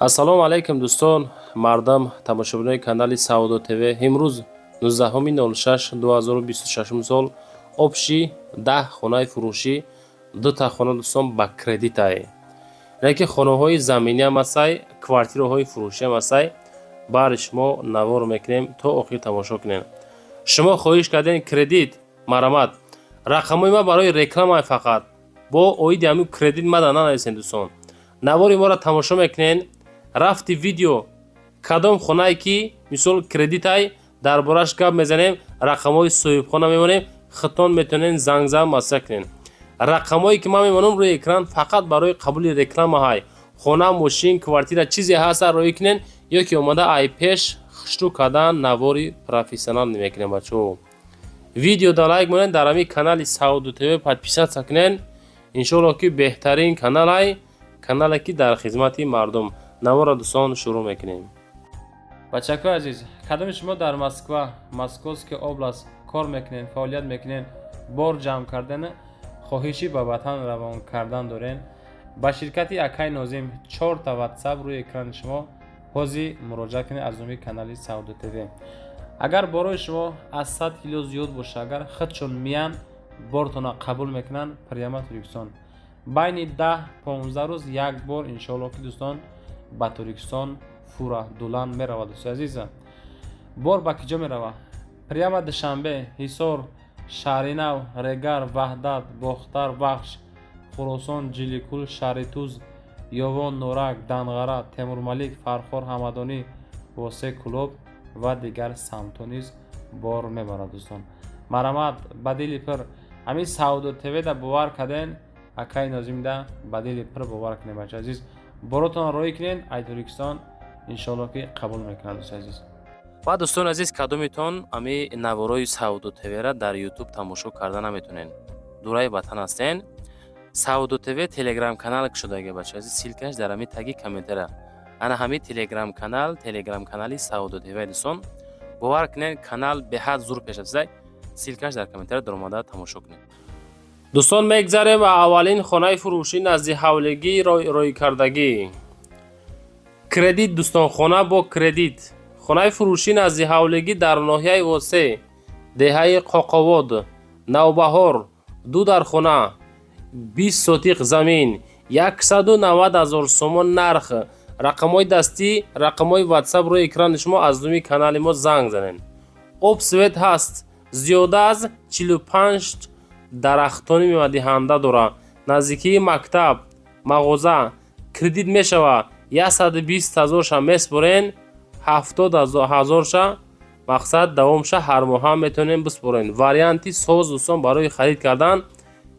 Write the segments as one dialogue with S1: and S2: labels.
S1: ассалому алайкум дӯстон, мардам тамошобинони канали Саудо ТВ. Имрӯз 19/06/2026 сол опши 10 хонаи фурӯшӣ, 2 та хона дӯстон ба кредитае. Ине ки хонаҳои заминӣ ҳам ҳастай, квартираҳои фурӯшӣ ҳам ҳастай. Баъри шумо навор мекунем то охир тамошо кунем. Шумо хоҳиш кардем кредит, марамат. Рақамҳои ма барои рекламае фақат. Бо оиди ҳамин кредит мада нанависем дӯстон. Навори моро тамошо мекунем. Рафти видео кадом хонае ки мисол кредитай дар бораш гап мезанем, рақамҳои соҳибхона мемонем, хитон метавонем зангзан масъала кунем. Рақамҳое ки ман мемонам рӯи экран фақат барои қабули рекламаҳай. Хона, мошин, квартира чизе ҳаста роӣ кунен, ё ки омада ай пеш хушрӯ кардан навори профессионал мекунем бачаҳо. Видео да лайк монен, дар ҳамин канали Саудо ТВ подписатся кунен. Иншоалло ки беҳтарин каналай, канале ки дар хизмати мардум. Навора дӯстон шурӯъ мекунем. Бачакои азиз, кадоми шумо дар Москва, Московская област кор мекунен, фаъолият мекунен, бор ҷамъ кардан, хоҳиши ба ватан равон кардан дорен, ба ширкати Акай Нозим 4 та WhatsApp рӯи экрани шумо ҳозир муроҷиат кунед аз номи канали Саудо ТВ. Агар борои шумо аз 100 кило зиёд боша, агар худшон миян бортона қабул мекунанд, прямо Туркистон. Байни 10-15 рӯз як бор иншоалло ки дӯстон ба Туркистон фура дулан мерава. дӯстои азиза, бор ба киҷо мерава? Прямо Душанбе, Ҳисор, Шаҳринав, Регар, Ваҳдат, Бохтар Бахш, Хӯросон, Ҷиликул, Шаҳри Туз, Ёвон, Норак, Данғара, Темурмалик, Фархор, Ҳамадонӣ, Восе Кулоб ва дигар самтҳо низ бор мебарад. дӯстон марамат ба дили пир ҳамин Саудо ТВ да бовар карден, Акай Нозим да ба дили пир бовар кунед. бача азиз, боротон роӣ кунен, ай Туркистон иншоалло ки қабул мекунад. дӯстои азиз, ва дӯстони азиз, кадомитон ами наворои Саудо ТВ-ра дар YouTube тамошо карда наметонен, дураи ватан ҳастен, Саудо ТВ телеграм канал шудаги бача азиз, силкаш дар ами таги комментара. Ана ҳами телеграм канали Саудо ТВ дӯстон, бовар кунен, канал беҳад зур пеш аст. Силкаш дар комментара дар омада тамошо кунед. дӯстон мегзарем ба аввалин хонаи фурӯшӣ назди ҳавлигӣ рӯйкардагӣ. Кредит дӯстон, хона бо кредит. Хонаи фурӯшӣ назди ҳавлигӣ дар ноҳияи Восе, деҳаи Қоқовод, Навбаҳор, 2 дар хона, 20 сотиқ замин, 190,000 сомон нарх. Рақамҳои дастӣ, рақамҳои WhatsApp рӯи экрани шумо аз номи канали мо занг занен. Об свет ҳаст, зиёда аз 45 дарахтони мевадиҳанда дора. Наздикии мактаб, мағоза. Кредит мешава 120,000ша меспорен, 70,000ша мақсад давомша ҳар моҳа метавонем биспорен. Варианти соз дӯстон барои харид кардан.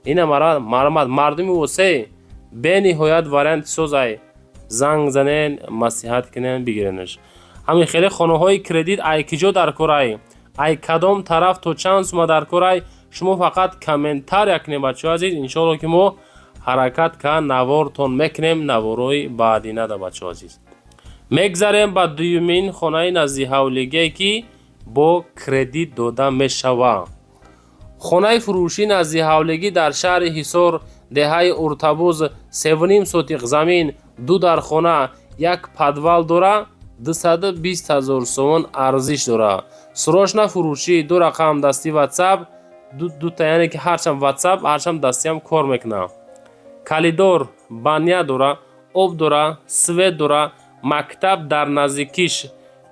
S1: Ина марамат мардуми Восе бениҳоят варианти созай. Занг занен, масиҳат кунен, бигиренаш. Ҳамин хеле хонаҳои кредит ай киҷо дар корай, ай кадом тараф то чанд сума дар корай, шумо фақат комментария кунед бачаҳо азиз. Иншоалло ки мо ҳаракат кан навортон мекунем, наворои баъдинада бачаҳо азиз. Мегзарем ба дуюмин хонаи назди ҳавлигие ки бо кредит дода мешава. Хонаи фурӯшӣ назди ҳавлигӣ дар шаҳри Ҳисор, деҳаи Уртабуз, 3.5 сотиқ замин, 2 дар хона, 1 подвал дора, 220,000 сомон арзиш дора. Срочна фурӯшӣ, 2 рақам дасти WhatsApp, 2 та яъне ки ҳарчанд WhatsApp ҳарчанд дастиам кор мекунад. Калидор, баня дора, об дора, свет дора, мактаб дар наздикиш.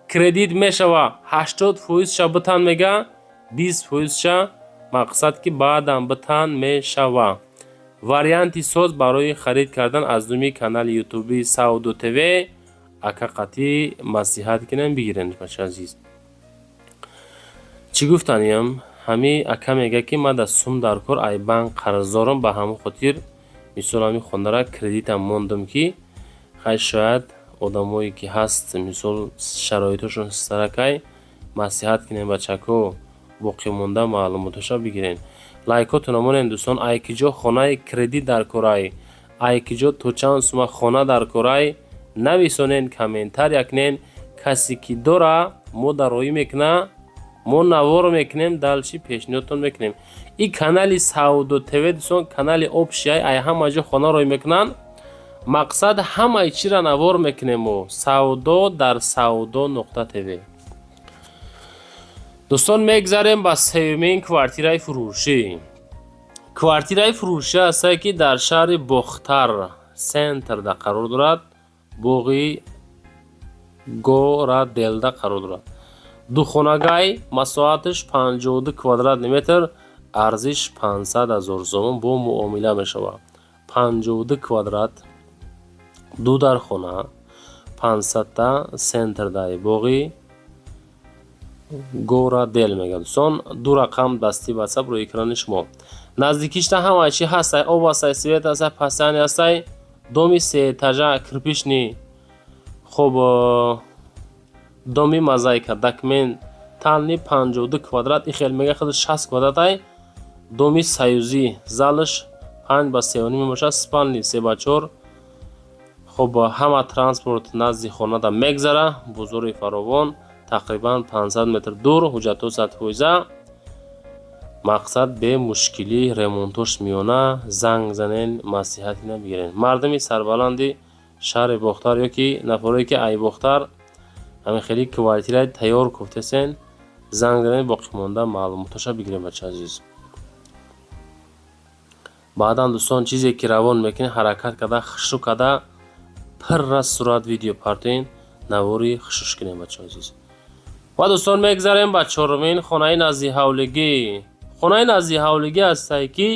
S1: Кредит мешава 80%ша битан мега, 20%ша мақсад ки баъдам битан мешава. Варианти соз барои харид кардан аз номи канали ютуби Саудо ТВ. Ака қатъӣ масиҳат кунем, бигирен бача азиз. Чӣ гуфтанем? Ҳами ака мега ки ман да сум дар кор ай банк қарздорам, ба ҳамон хотир мисол ҳами хонара кредитам мондам ки хай шояд одамое ки ҳаст мисол шароитошон старакай масиҳат кунем бачако, боқӣ монда маълумоташа бигирен. Лайкотона монен дӯстон. ай киҷо хонаи кредит дар корай, ай киҷо то чанд сума хона дар корай, нависонен, комментария кунен. Касе ки дора мо дароӣ мекуна, мо навор мекунем, далчи пешниҳодтон мекунем. И канали Саудо ТВ дӯстон, канали опшиай ай ҳама ҷо хона рой мекунанд. мақсад ҳамаи чиро навор мекунему савдо дар savdo.tv. дӯстон, мегзарем ба сеюмин квартираи фурӯшӣ. квартираи фурӯшӣ ҳастае ки дар шаҳри бохтар сентрда қарор дорад, боғи гораделда қарор дорад. духонагай масоҳаташ 52 квадрат метр, арзиш 500 000 сомон бо муомила мешавад. 52 квадрат, ду дар хона, 500-та сентрдаи боғи горадел мегӯяд. Сон ду рақам дастӣ ватсап рӯи экрани шумо. наздикишта ҳамаи чи ҳастай, об ҳастай, свет ҳастай, пастяни ҳастай, доми се этажа кирпични, хоб доми мозаика, документ тални 52 квадрат, и хел мега худ 60 квадрат ай, доми союзи, залаш 5 ба 3.5 мебошад, спални 3 ба 4. хоб ҳама транспорт назди хонада мегзара, бузури фаровон, тақрибан 500 метр дур, ҳуҷҷату сатҳоиза. мақсад бе мушкилӣ ремонтош миёна, занг занен, маслиҳати набигирен. мардуми сарбаланди шаҳри бохтар ёки нафаре ки ай бохтар ҳамин хели квартираи тайёр куфтесен, занг занен, боқимонда маълумоташа бигирен. бача азиз, баъдан дӯстон чизе ки равон мекунед ҳаракат када, хушрӯ када, пирра сурат видео партоен, навори хушуш кунем. бача азиз, ва дӯстон мегзарем ба чорумин хонаи назди ҳавлигӣ. хонаи назди ҳавлигӣ ҳастае ки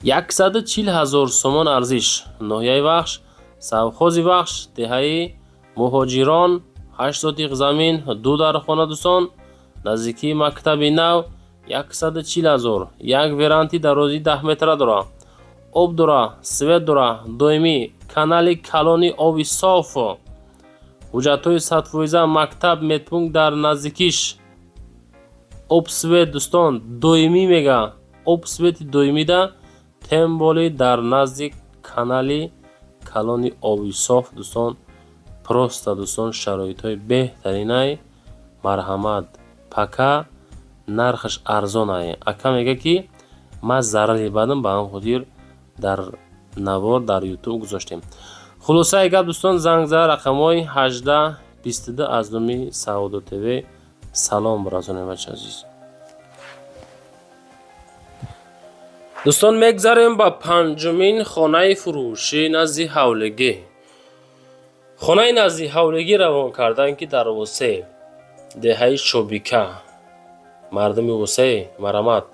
S1: 140 000 сомон арзиш. ноҳияи вахш, савхози вахш, деҳаи муҳоҷирон, 8 сотиқ замин, ду дар хона. дӯстон, наздикии мактаби нав, 140 000. як веранти дарози 10 метра дора, об дора, свет дора, доимӣ, канали калони оби соф, ҳуҷҷатҳои сатфоиза, мактаб, медпункт дар наздикиш, обсвет. дӯстон, доимӣ мега, обсвети доимида, темболи дар назди канали калони оби соф. дӯстон, просто дӯстон шароитҳои беҳтаринай, марҳамат, пака, нархаш арзонае. ака мега ки ма зарари бадам, ба ҳам хотир дар навор дар ютуб гузоштем. хулосаи гап дӯстон, занг зада рақамҳои 18 22 аз номи savdo.tv. салом баратонем бача азиз. дӯстон, мегзарем ба панҷумин хонаи фурӯшӣ назди ҳавлигӣ. хонаи назди ҳавлигӣ равон кардан ки дар восе деҳаи шобика, мардуми восе марҳамат,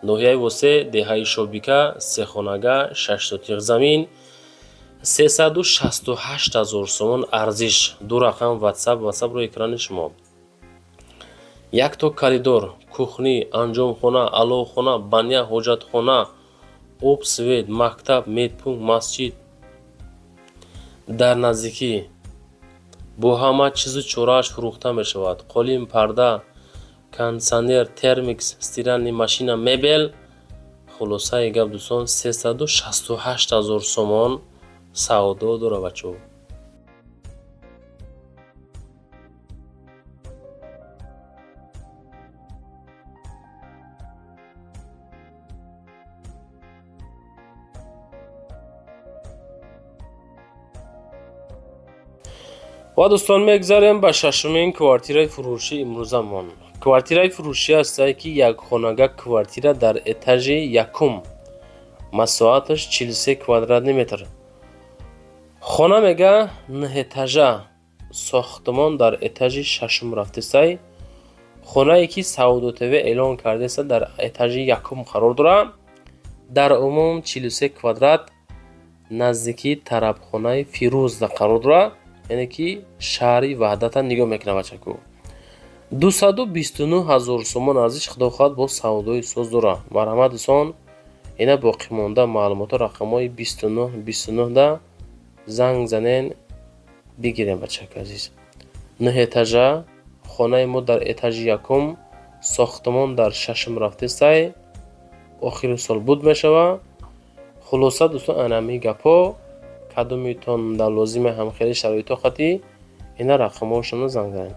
S1: ноҳияи восе, деҳаи шобика, сехонага, 6 сотиқ замин, 368 000 сомон арзиш. ду рақам ватсап рӯи экрани шумо. якто коридор, кухни, анҷомхона, аловхона, баня, ҳоҷатхона, об, свет, мактаб, медпункт, масҷид дар наздикӣ, бо ҳама чизу чорааш фурӯхта мешавад. қолин, парда, кондитсионер, термикс, стиральни машина, мебел. хулосаи гап дӯстон, 368 000 сомон савдо дора бачо. ва дӯстон, мегзарем ба шашумин квартираи фурӯшӣ имрӯзамон. квартираи фурӯшӣ ҳастае ки якхонага квартира дар этажи якум, масоҳаташ 43 квадрат метр. хона мега 9 этажа, сохтмон дар этажи шашум рафтесай. хонае ки savdo.tv эълон кардеса дар этажи якум қарор дора. дар умум 43 квадрат, наздики тарабхонаи фирӯзда қарор дора, яъне ки шаҳри ваҳдата нигоҳ мекунад бачаку. 229 000 сомон арзиш худохоҳад бо савдои соз дора. марҳамат дӯстон, ина боқимонда маълумото рақамҳои 29 да занг занен, бигирем бачака азиз. 9 этажа, хонаи мо дар этажи якум, сохтмон дар шашум рафтесай, охири сол буд мешава. хулоса дӯстон, анами гапо кадомитон дар лозима ҳамхели шароито хати, ина рақамҳошона занг занен.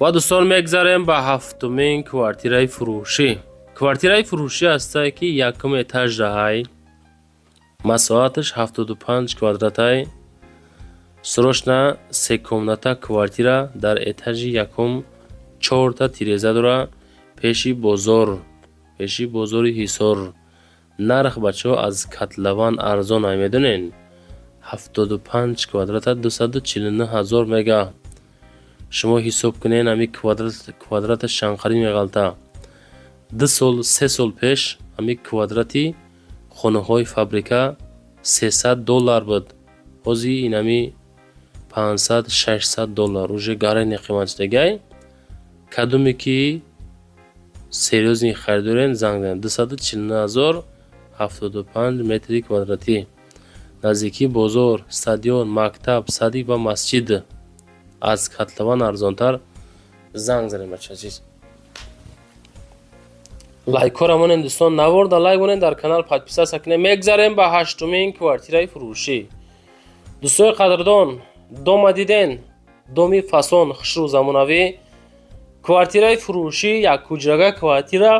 S1: ва дӯстон, мегзарем ба ҳафтумин квартираи фурӯшӣ. квартираи фурӯшӣ ҳастае ки якум этаж даҳай, масоҳаташ 75 квадратай, срочна секомната квартира дар этажи якум 4 тиреза дора, пеши бозори ҳисор. нарх бачаҳо аз котлован арзон намедонен. 75 квадрата 249 000 мега. шумо ҳисоб кунен ами квадрата шанқарӣ меғалта. 3 сол пеш ами квадрати хонаҳои фабрика $300 буд. ҳозир ин ами $500-600 уже гарани қимати дегай. кадуме ки серьёзни харидорен занг занед. 249 000 75 метри квадратӣ. наздики бозор, стадион, мактаб, садик ва масҷид. аз котлован арзонтар. занг занед бача азиз. лайкора монен дӯстон, наворда лайк монен, дар канал подписаться кунед. мегзарем ба ҳаштумин квартираи фурӯшӣ. дӯстони қадрдон, дома диден, доми фасон хушрӯ замонавӣ. квартираи фурӯшӣ якҳуҷрага квартира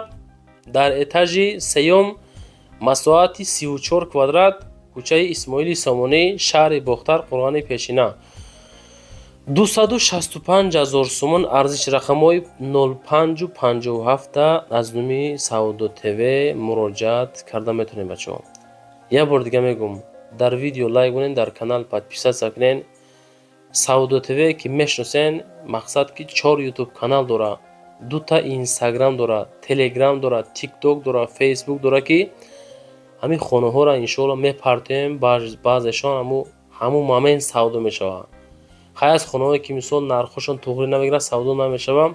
S1: дар этажи сеюм, масоҳати 34 квадрат, кӯчаи Исмоили Сомонӣ, шаҳри Бохтар, Қурғони Пешина. 265 000 сомон арзиш. рақамҳои 0557 аз номи Саудо ТВ муроҷиат карда метавонед бачаҳо. як бор дига мегӯм, дар видео лайк монен, дар канал подписаться кунен. Саудо ТВ ки мешиносен, мақсад ки 4 ютуб канал дора, 2 инстаграм дора, телеграм дора, тикток дора, фейсбук дора ки ҳамин хонаҳоро иншоалло мепартоем. баъзешон ҳамун момент савдо мешавад. хай аз хонаҳое ки мисол нархошон туғри намегирад, савдо намешавад.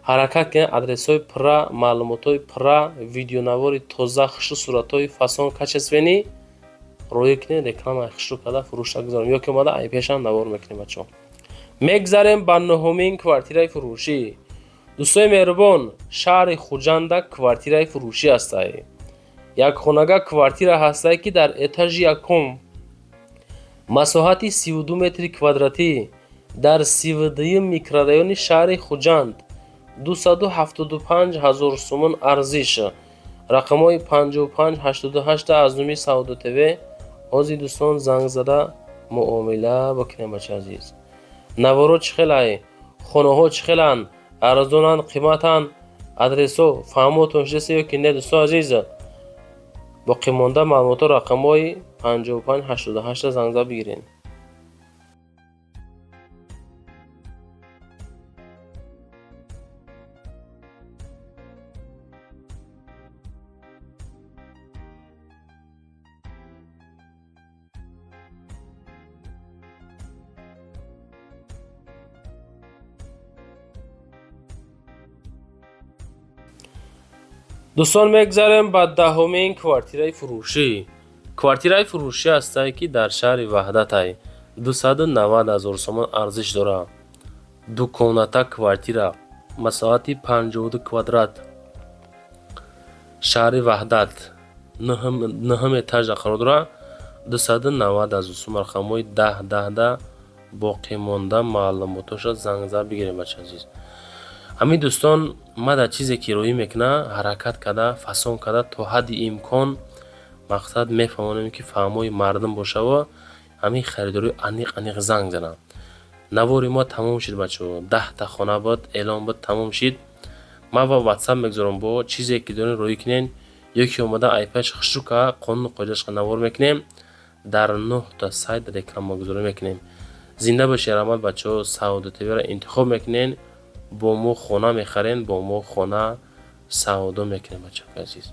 S1: ҳаракат кунед, адресҳои пурра, маълумотҳои пурра, видеонавори тоза, хушрӯ суратҳои фасон качествени роӣ кунед, рекламаи хушрӯ карда фурӯшта гузорем, ё ки омада ай пешам навор мекунем бачаҳо. мегзарем ба нуҳумин квартираи фурӯшӣ. дӯстони меҳрубон, шаҳри Хуҷанда квартираи фурӯшӣ ҳастае. якхонага квартира ҳастае ки дар этажи якум, масоҳати 32 метри квадратӣ, дар 32 микрорайони шаҳри Хуҷанд. 275 000 сомон арзиш. рақамҳои 5588 аз номи Саудо ТВ. ҳозир дӯстон занг зада муомила бикунем бача азиз. наворо чӣ хелай, хонаҳо чӣ хеланд, арзонанд, қиматанд, адресҳо фаҳмотон шудест ё ки не дӯстон азиз. боқӣ монда маълумотҳо рақамҳои 5588 занг зада бигирен. дӯстон мегзарем ба даҳумин квартираи фурӯшӣ. квартираи фурӯшӣ ҳастае ки дар шаҳри Ваҳдатай. 290 000 сомон арзиш дорад. дуконата квартира, масоҳати 52 квадрат, шаҳри Ваҳдат, 9 этаж қарор дорад. 290 000 сомон. рақамҳои 10 боқӣ монда маълумотоша занг зада бигирем бача азиз. ҳамин дӯстон, мада чизе ки роӣ мекуна, ҳаракат карда, фасон карда то ҳадди имкон мақсад мефаҳмонем ки фаҳмои мардум бошава, ҳамин харидорӣ аниқ занг занам. навори мо тамом шид бачаҳо. 10 хона буд, эълон буд, тамом шид. ман ва ватсап мегузорам, бо чизе ки дорен роӣ кунен, ё ки омада айпаш хушрӯ карда қонуну қоидаашqa навор мекунем. дар 9 сайт рекламагузорӣ мекунем. зинда бошед раҳмат бачаҳо. Саудо ТВ-ро интихоб мекунен, бо мо хона мехарен, бо мо хона савдо мекунем бачаҳои азиз.